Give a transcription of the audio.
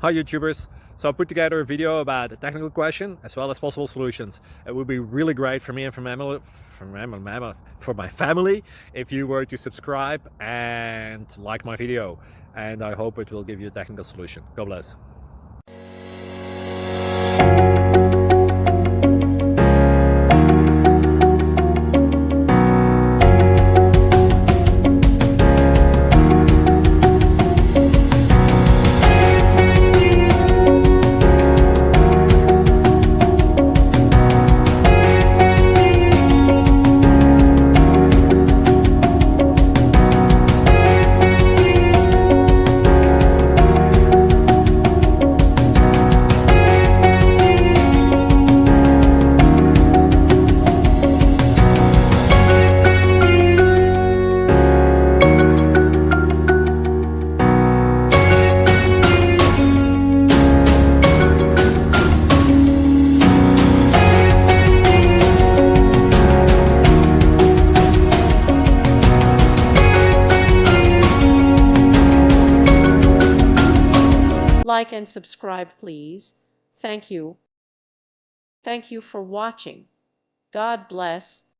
Hi YouTubers! So I put together a video about a technical question as well as possible solutions. It would be really great for me and for my family if you were to subscribe and like my video, and I hope it will give you a technical solution. God bless. Like and subscribe, please. Thank you. Thank you for watching. God bless.